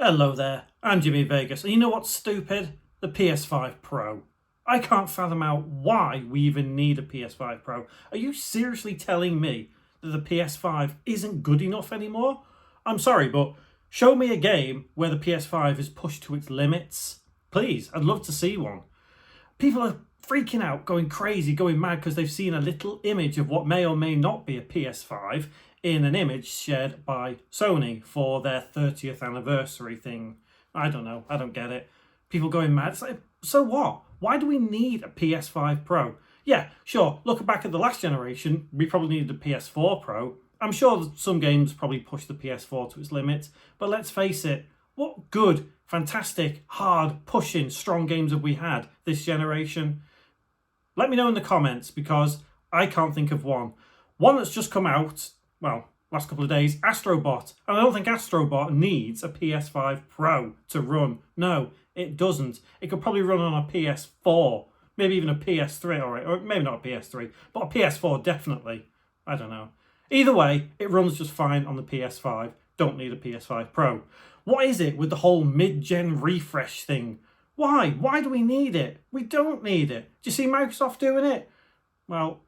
Hello there, I'm Jimmy Vegas, and you know what's stupid? The PS5 Pro. I can't fathom out why we even need a PS5 Pro. Are you seriously telling me that the PS5 isn't good enough anymore? I'm sorry, but show me a game where the PS5 is pushed to its limits. Please, I'd love to see one. People are freaking out, going crazy, going mad because they've seen a little image of what may or may not be a PS5 in an image shared by Sony for their 30th anniversary thing. I don't know. I don't get it. People going mad. It's like, so what? Why do we need a PS5 Pro? Yeah, sure. Looking back at the last generation, we probably needed a PS4 Pro. I'm sure that some games probably pushed the PS4 to its limits, but let's face it, what good, fantastic, hard, pushing, strong games have we had this generation? Let me know in the comments because I can't think of one. One that's just come out, well, last couple of days, Astrobot. And I don't think Astrobot needs a PS5 Pro to run. No, it doesn't. It could probably run on a PS4, maybe even a PS3, or maybe not a PS3, but a PS4 definitely. I don't know. Either way, it runs just fine on the PS5. Don't need a PS5 Pro. What is it with the whole mid-gen refresh thing? Why? Why do we need it? We don't need it. Do you see Microsoft doing it? Well,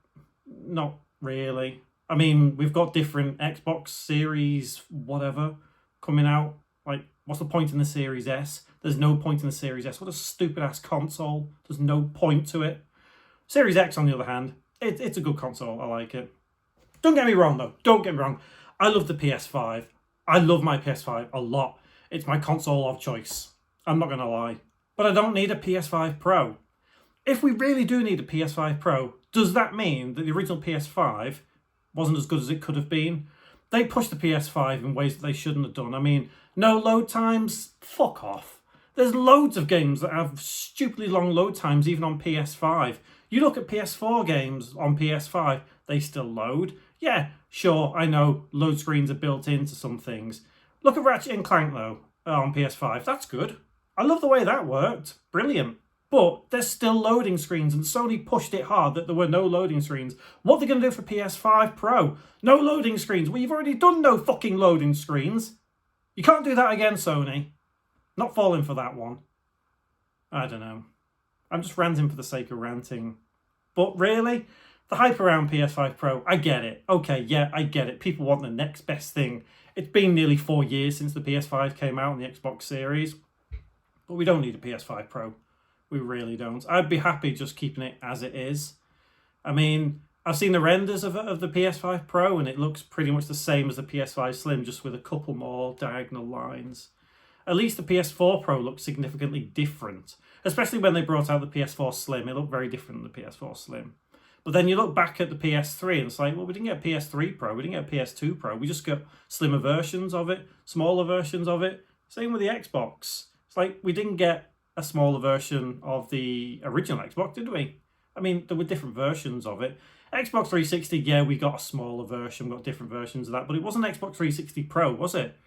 not really. I mean, we've got different Xbox Series whatever coming out. Like, what's the point in the Series S? There's no point in the Series S. What a stupid-ass console. There's no point to it. Series X, on the other hand, it's a good console. I like it. Don't get me wrong, though. Don't get me wrong. I love the PS5. I love my PS5 a lot. It's my console of choice. I'm not going to lie. But I don't need a PS5 Pro. If we really do need a PS5 Pro, does that mean that the original PS5 wasn't as good as it could have been? They pushed the PS5 in ways that they shouldn't have done. I mean, no load times? Fuck off. There's loads of games that have stupidly long load times even on PS5. You look at PS4 games on PS5, they still load. Yeah, sure, I know load screens are built into some things. Look at Ratchet and Clank though, on PS5. That's good. I love the way that worked. Brilliant. But there's still loading screens, and Sony pushed it hard that there were no loading screens. What are they going to do for PS5 Pro? No loading screens. Well, you've already done no fucking loading screens. You can't do that again, Sony. Not falling for that one. I don't know. I'm just ranting for the sake of ranting. But really, the hype around PS5 Pro, I get it. Okay, yeah, I get it. People want the next best thing. It's been nearly 4 years since the PS5 came out on the Xbox Series. But we don't need a PS5 Pro. We really don't. I'd be happy just keeping it as it is. I mean, I've seen the renders of the PS5 Pro and it looks pretty much the same as the PS5 Slim, just with a couple more diagonal lines. At least the PS4 Pro looks significantly different. Especially when they brought out the PS4 Slim. It looked very different than the PS4 Slim. But then you look back at the PS3 and it's like, well, we didn't get a PS3 Pro. We didn't get a PS2 Pro. We just got slimmer versions of it, smaller versions of it. Same with the Xbox. It's like we didn't get a smaller version of the original Xbox, did we? I mean, there were different versions of it. Xbox 360, yeah, we got a smaller version, we got different versions of that, but it wasn't Xbox 360 Pro, was it?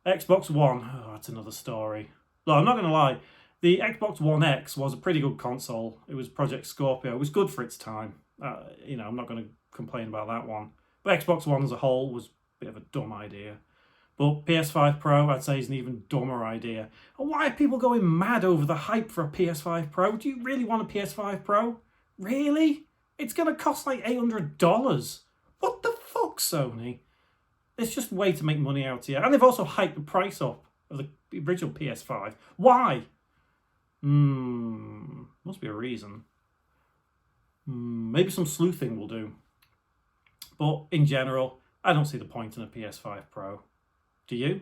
Xbox One, oh, that's another story. Look, I'm not going to lie, the Xbox One X was a pretty good console. It was Project Scorpio. It was good for its time. I'm not going to complain about that one. But Xbox One as a whole was a bit of a dumb idea. But PS5 Pro, I'd say, is an even dumber idea. And why are people going mad over the hype for a PS5 Pro? Do you really want a PS5 Pro? Really? It's going to cost like $800. What the fuck, Sony? It's just a way to make money out here. And they've also hiked the price up of the original PS5. Why? Must be a reason. Maybe some sleuthing will do. But in general, I don't see the point in a PS5 Pro. Do you?